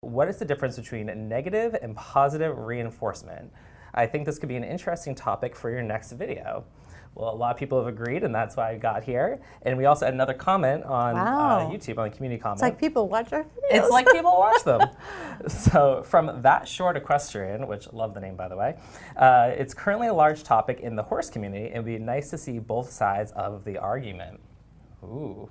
What is the difference between negative and positive reinforcement? I think this could be an interesting topic for your next video. Well, a lot of people have agreed, and that's why I got here. And we also had another comment on YouTube, on the community comment. It's like people watch our videos. It's like people watch them. So from That Short Equestrian, which love the name, by the way, it's currently a large topic in the horse community. It would be nice to see both sides of the argument. Ooh.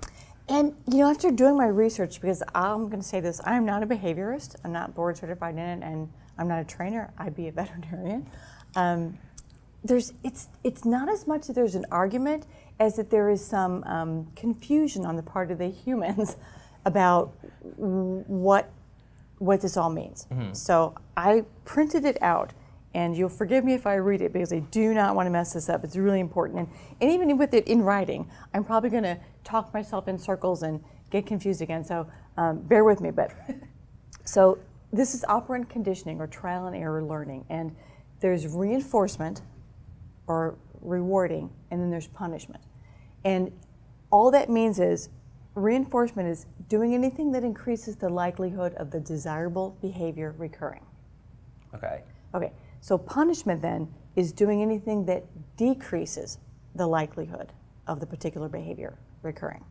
And after doing my research, because I'm going to say this, I'm not a behaviorist, I'm not board certified in it, and I'm not a trainer, I'd be a veterinarian. It's not as much that there's an argument as that there is some confusion on the part of the humans about what this all means. Mm-hmm. So I printed it out, and you'll forgive me if I read it because I do not want to mess this up. It's really important. And even with it in writing, I'm probably going to talk myself in circles and get confused again. So bear with me. But so this is operant conditioning, or trial and error learning. And there's reinforcement or rewarding, and then there's punishment. And all that means is reinforcement is doing anything that increases the likelihood of the desirable behavior recurring. Okay. Okay. So punishment then is doing anything that decreases the likelihood of the particular behavior recurring.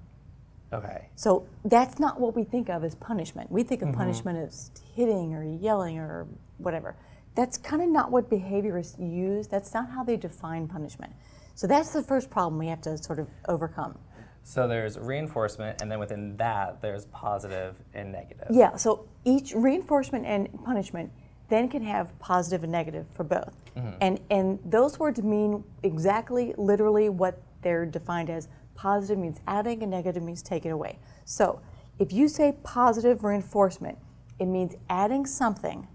Okay. So that's not what we think of as punishment. We think of punishment as hitting or yelling or whatever. That's kind of not what behaviorists use. That's not how they define punishment. So that's the first problem we have to sort of overcome. So there's reinforcement, and then within that, there's positive and negative. Yeah, so each reinforcement and punishment then can have positive and negative for both. Mm-hmm. And those words mean exactly, literally what they're defined as. Positive means adding, and negative means taking away. So if you say positive reinforcement, it means adding something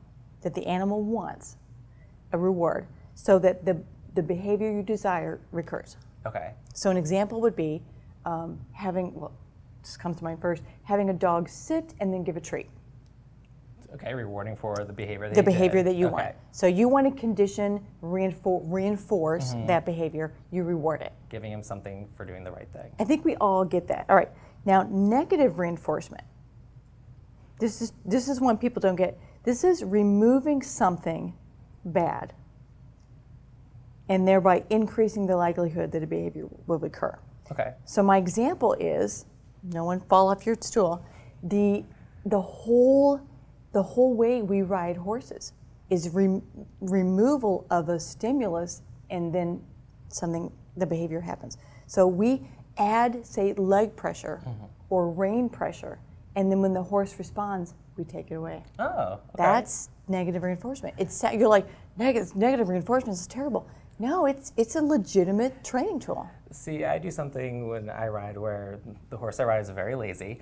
that the animal wants, a reward, so that the behavior you desire recurs. Okay. So an example would be just comes to mind first, having a dog sit and then give a treat. Okay, rewarding for the behavior that you want. So you want to condition, reinforce that behavior, you reward it. Giving him something for doing the right thing. I think we all get that. All right. Now, negative reinforcement. This is one people don't get. This is removing something bad and thereby increasing the likelihood that a behavior will occur. Okay. So my example is, no one fall off your stool, the whole way we ride horses is removal of a stimulus, and then the behavior happens. So we add, say, leg pressure or rein pressure, and then when the horse responds, we take it away. Oh, okay. That's negative reinforcement. You're like, negative reinforcement is terrible. No, it's a legitimate training tool. See, I do something when I ride where the horse I ride is very lazy.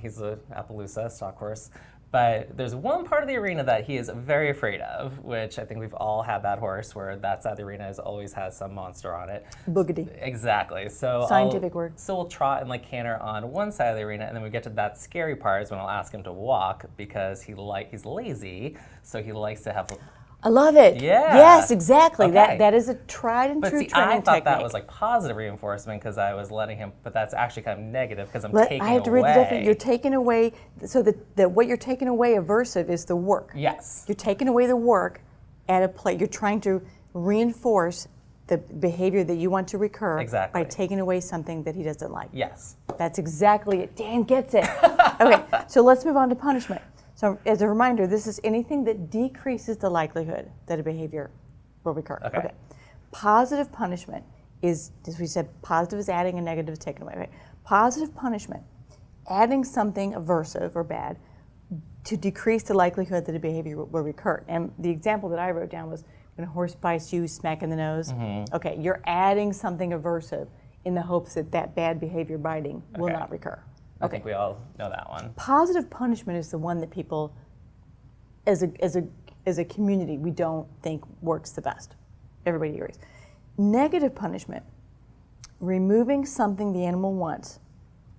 He's a Appaloosa stock horse. But there's one part of the arena that he is very afraid of, which I think we've all had that horse where that side of the arena always has some monster on it. Boogity. Exactly. So scientific word. So we'll trot and canter on one side of the arena, and then we get to that scary part is when I'll ask him to walk because he's lazy, so he likes to have. I love it. Yeah. Yes, exactly. Okay. That is a tried and true training technique. I thought that was positive reinforcement because I was letting him, but that's actually kind of negative because I'm taking away. I have to read the definition. You're taking away, so that what you're taking away aversive is the work. Yes. You're taking away the work at a play. You're trying to reinforce the behavior that you want to recur by taking away something that he doesn't like. Yes. That's exactly it. Dan gets it. Okay, so let's move on to punishment. So as a reminder, this is anything that decreases the likelihood that a behavior will recur. Okay. Positive punishment is, as we said, positive is adding and negative is taken away. Right? Positive punishment, adding something aversive or bad to decrease the likelihood that a behavior will recur. And the example that I wrote down was when a horse bites you, smack in the nose. Okay, you're adding something aversive in the hopes that that bad behavior biting will not recur. I think we all know that one. Positive punishment is the one that people, as a community, we don't think works the best. Everybody agrees. Negative punishment, removing something the animal wants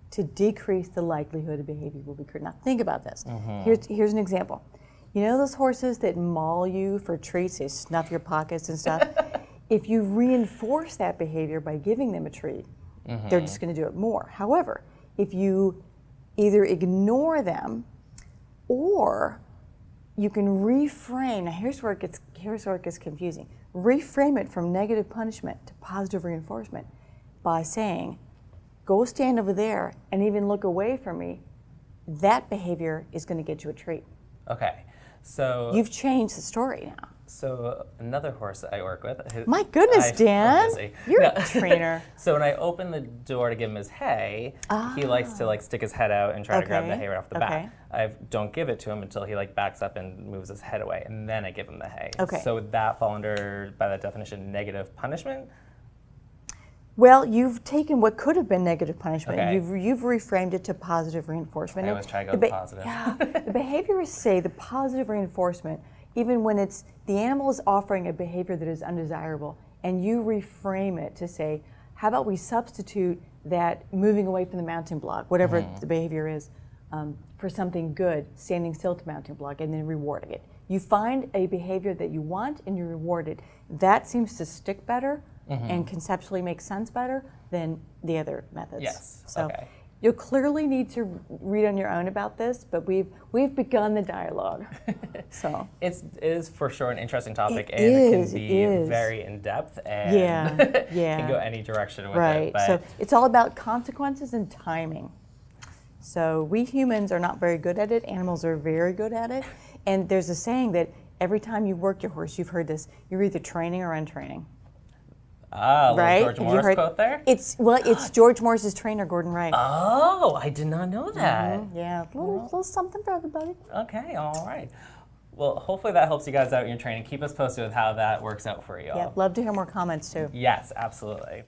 to decrease the likelihood of behavior will recur. Now think about this. Here's an example. You know those horses that maul you for treats, they snuff your pockets and stuff? If you reinforce that behavior by giving them a treat, they're just going to do it more. However, if you either ignore them Or you can reframe. Now here's where it gets confusing. Reframe it from negative punishment to positive reinforcement by saying, go stand over there and even look away from me. That behavior is going to get you a treat. Okay. So You've changed the story now. So another horse that I work with. My goodness, Dan, I'm busy. you're No. a trainer. So when I open the door to give him his hay, he likes to like stick his head out and try to grab the hay right off the bat. I don't give it to him until he like backs up and moves his head away, and then I give him the hay. Okay. So would that fall under, by that definition, negative punishment? Well, you've taken what could have been negative punishment, Okay. and you've reframed it to positive reinforcement. I always try to go positive. Yeah, the behaviorists say the positive reinforcement, even when it's the animal is offering a behavior that is undesirable, and you reframe it to say, how about we substitute that moving away from the mounting block, whatever the behavior is, for something good, standing still to mounting block, and then rewarding it. You find a behavior that you want and you reward it. That seems to stick better and conceptually make sense better than the other methods. Yes. So Okay. you'll clearly need to read on your own about this, but we've begun the dialogue. So It is for sure an interesting topic, It and is, it it can be is. very in depth and Yeah. can go any direction with right. it. But So it's all about consequences and timing. So we humans are not very good at it. Animals are very good at it. And there's a saying that every time you work your horse, you've heard this, you're either training or untraining. a little Right? George Have you Morris heard- quote there. It's George Morris's trainer, Gordon Wright. Oh, I did not know that. Yeah, a little something for everybody. Okay, all right. Well, hopefully that helps you guys out in your training. Keep us posted with how that works out for you all. Yeah, love to hear more comments too. Yes, absolutely.